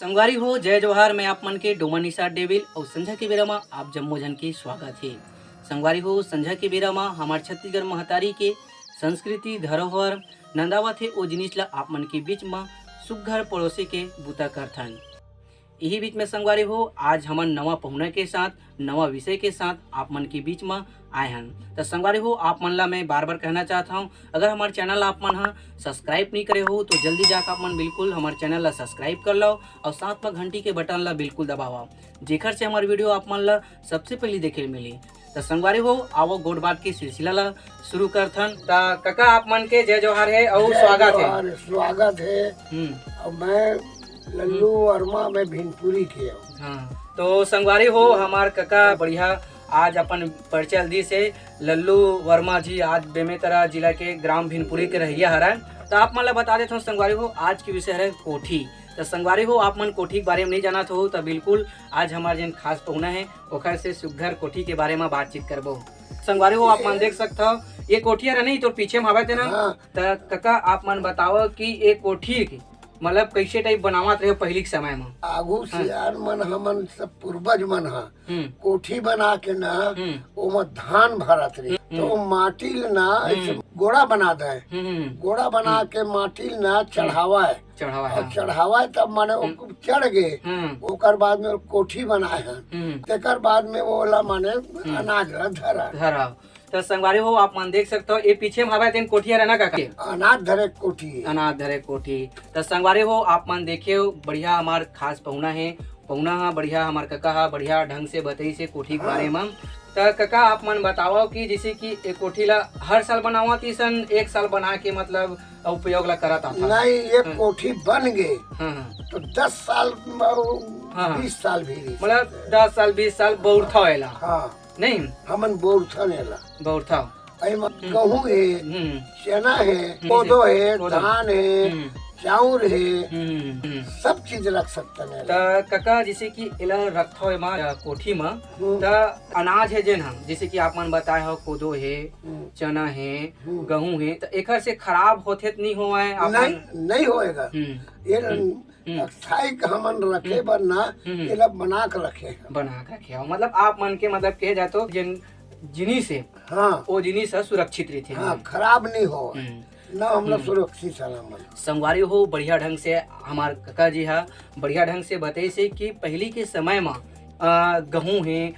संगवारी हो जय जोहार। मैं आप मन के डोमा निशा डेविल और संझा के बेरा में आप जम्मो जन के स्वागत है। संगवारी हो संझा के बेरा में हमार छत्तीसगढ़ महतारी के संस्कृति धरोहर नंदावत है ओ जिनिस ला आप मन के बीच में सुघर पड़ोसी के बूता करथन। यही बीच में संगवारी हो आज हमन नवा पहुना के साथ नवा विषय के साथ आप मन के बीच में आए हैं। तो संगवारी हो आप मन ला मैं बार बार कहना चाहता हूँ, अगर हमारे चैनल आप मन सब्सक्राइब नहीं करे हो तो जल्दी जाकर आप मन बिल्कुल हमारे चैनल ला सब्सक्राइब कर लो और साथ में घंटी के बटन ला बिल्कुल दबाओ, जेकर से हमारे वीडियो आप मन ला सबसे पहले देखे मिली। तो संगवारी हो आओ गोड बात की सिलसिला ला शुरू करथन। तो काका आप मन के जय जोहार है और स्वागत है। स्वागत है। अब मैं लल्लू वर्मा में भिनपुरी के हूँ। हाँ तो संगवारी हो हमार काका बढ़िया आज अपन परिचय दी से लल्लू वर्मा जी आज बेमेतरा जिला के ग्राम भिनपुरी के रहिया हरन। तो आप मन ला बता देता हूँ संगवारी हो आज की विषय है कोठी। तो संगवारी हो आप मन कोठी के बारे में नहीं जाना हो तो बिल्कुल आज हमारे जिन खास पहुना है ओखर से सुघर कोठी के बारे में बातचीत करबो। संगवारी हो आप मन देख सकते हो ये कोठी है नहीं तो पीछे में हवा थे ना। तो काका आप मन बताओ कि ये कोठी मतलब कैसे टाइप बनावत रहे पहले के समय में? आगू सियार मन हमन सब पूर्वज मन कोठी बना के ना ओमा धान भरत रहे तो माटी ना ऐसे गोड़ा बना दे, गोड़ा बना के माटी ना चढ़ावा है चढ़ावा तब माने चढ़ गए ओकर बाद में कोठी बनाए हैं तेकर बाद में वो ला माने अनाज धरा। तो संगवारी हो आप मन देख सकते हो ये पीछे में हवा तीन कोठिया रहना काका अनाज धरे कोठी। तो संगवारी हो आप मन देखिए बढ़िया हमार खास पहुना है, पहुना बढ़िया हमार काका हा बढ़िया ढंग से बताई से कोठी के बारे में। तो काका आप मन बताओ कि जैसे कि एक कोठी ला हर साल बनावा थी सन एक साल बना के मतलब उपयोग ला करता था? नहीं ये कोठी बन गए तो 10 साल 20 साल भी मतलब 10 साल 20 साल बौरथा होएला। नहीं हमन बौरथा गहूँ है, चना है, कोदो है, धान है, चाउर है, सब चीज रख सकते हैं। तो काका जैसे कि इला रखो कोठी में तो अनाज है जेन हम जैसे कि आप मन बताए हो कोदो है, चना है, गेहूं है, तो एकर से खराब होते नहीं हुआ है? नहीं होएगा। ये अस्थाई हमन रखे बर ना ये बना के रखे मतलब आप मन के मतलब कहे जातो जिन जिनिस है वो जिनिस सुरक्षित रहते खराब नहीं हो ना हम लोग सुरक्षित सलामत। संगवारी हो बढ़िया ढंग से हमार काका जी है बढ़िया ढंग से बताई से कि पहले के समय में गेहूं है,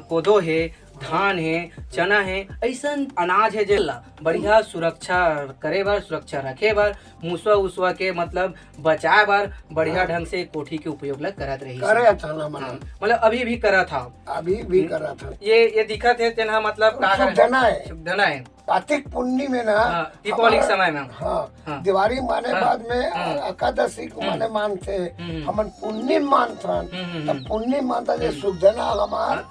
कोदो है, धान है, चना है, ऐसा अनाज है जेला बढ़िया सुरक्षा करे बार सुरक्षा रखे बार मूसवा उसवा के मतलब बचाए बार बढ़िया ढंग से कोठी के उपयोग ला करत रही मतलब अभी भी करा था ये दिखत है तेना मतलब शुद्धना है कार्तिक पुन्नी में ना दीपावली के समय में दिवाली माने बाद में एकादशी को माने मानते हमन पुन्नी मानथन तब पुन्नी मानता जे शुद्धना हमार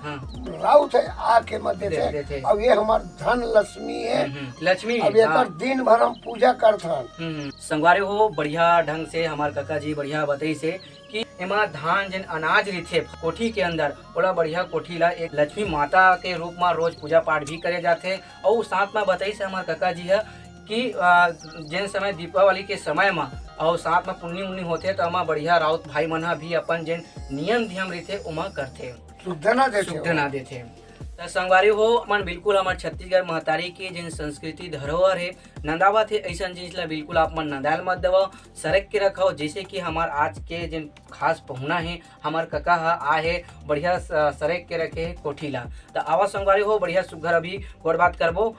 राउत है आके मध्य थे। अब ये हमार धन लक्ष्मी है लक्ष्मी अब एक दिन भर हम पूजा करथन। संगवारी हो बढ़िया ढंग से हमार काका जी बढ़िया बताई से कि एमा धान जन अनाज रहते कोठी के अंदर बड़ा बढ़िया कोठी ला एक लक्ष्मी माता के रूप में रोज पूजा पाठ भी करे जाते और साथ में बताई से हमारे काका जी है कि जिन समय दीपावली के समय में और साथ में पुण्य उन्नी होते तो अमा बढ़िया राउत भाई मन भी अपन जिन नियम धियम रहते उमा करते शुद्धना देते। तो संगवारी हो मन बिल्कुल हमारे छत्तीसगढ़ महतारी की जिन संस्कृति धरोहर है नंदावत है ऐसा जिनिस ला बिल्कुल आप मन नंदाल मत दबाओ सरक के रखो। जैसे कि हमार आज के जिन खास पहुना है हमार काका आए है बढ़िया सरक के रखे है कोठी ला। तो आवा संगवारी हो बढ़िया सुघर अभी और बात करबो।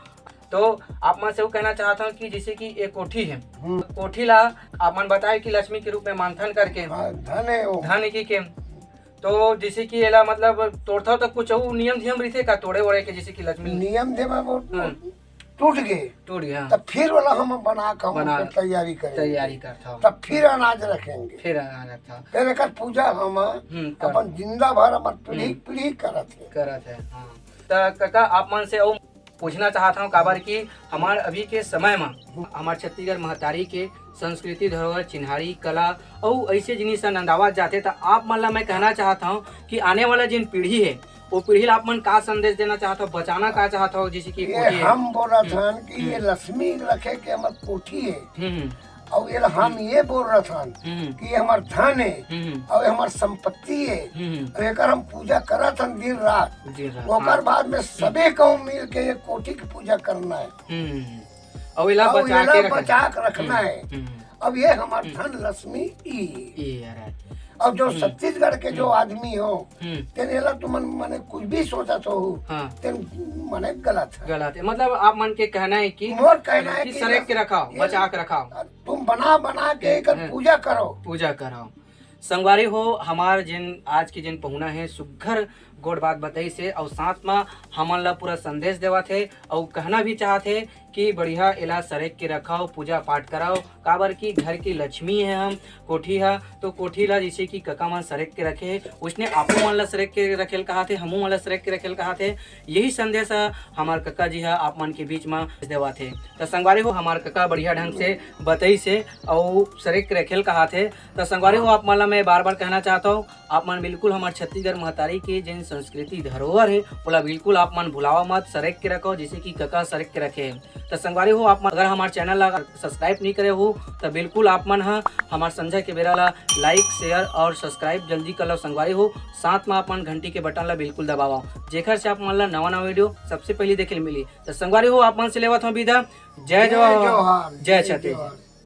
तो आप मन से वो कहना चाहता हूँ कि जैसे कि एक कोठी है कोठी ला आप मन बताए कि लक्ष्मी के रूप में मानथन करके धन की के तो जैसे कि एला मतलब तोड़ता तो कुछ नियम धियम रहते का तोड़े वोड़े के जैसे कि लक्ष्मी नियम धियम टूट गए तब फिर वाला हम बना तैयारी करता तब फिर अनाज रखेंगे फिर एक पूजा हम अपन जिंदा भर अपन पीढ़ी करत है। तो काका आप मन से पूछना चाहता हूँ काबर की हमार अभी के समय में हमार छत्तीसगढ़ महतारी के संस्कृति धरोहर चिन्हारी कला और ऐसे जिनिस नंदावत जाते तो आप मन ला मैं कहना चाहता हूँ कि आने वाला जिन पीढ़ी है वो पीढ़ी ला आप मन का संदेश देना चाहता हो बचाना का चाहता हो जैसे कि हम बोला था कि ये लक्ष्मी रखे के हमार कोठी है और ये हम ये बोल रहे थे कि ये हमार धन है और ये हमार संपत्ति है और एकर हम पूजा करत हन दिन रात। ओकर बाद में सबे कहूँ मिल के ये कोठी की पूजा करना है और इला बचा के रखना है। अब ये हमार धन लक्ष्मी ई। अब जो छत्तीसगढ़ के जो आदमी हो तेनेला तुम मने कुछ भी सोचा तो तेन मने गलत है। मतलब आप मन के कहना है कि मोर कहना है कि सरेक के रखाओ, बचा के रखाओ, तुम बना के एकर पूजा करो। संगवारी हो हमार जिन आज की जिन पहुना है सुघर गोड़ बात बताई से और साथ में हमन ला पूरा संदेश देवा थे और कहना भी चाहते कि बढ़िया इला सरेक के रखाओ, पूजा पाठ कराओ। काबर की घर की लक्ष्मी है हम कोठी है तो कोठी ला जैसे कि कका मन सरेक के रखे उसने आपो मन ला सरेक के रखेल कहा थे, हमू मन ला सरेक के रखेल कहा थे। यही संदेश हमार कका जी है आप मन के बीच में देवा थे। तो संगवारी हो हमार कका बढ़िया ढंग से बताई से और सरेक के रखेल कहा थे। तो संगवारी हो आप मन ला मैं बार बार कहना चाहता हूँ आप मन बिल्कुल हमारे छत्तीसगढ़ महतारी की जिन संस्कृति धरोहर है बोला बिल्कुल आप मन भुलावा मत, सरेक के रखो जैसे कि कका सरेक के रखे। तो संगवारी हो आप मन अगर हमारे चैनल सब्सक्राइब नहीं करे हो तो बिल्कुल आप मन हमारे संजय के बेरा ला लाइक शेयर और सब्सक्राइब जल्दी कर लो संगवारी हो। साथ में आप मन घंटी के बटन ला बिल्कुल दबाओ जेकर से आप मन ला नवा वीडियो सबसे पहले देखे मिली। तो संगवारी हो आप मन से लेवत हूँ विदा। जय जवाहर जय छत्तीसगढ़।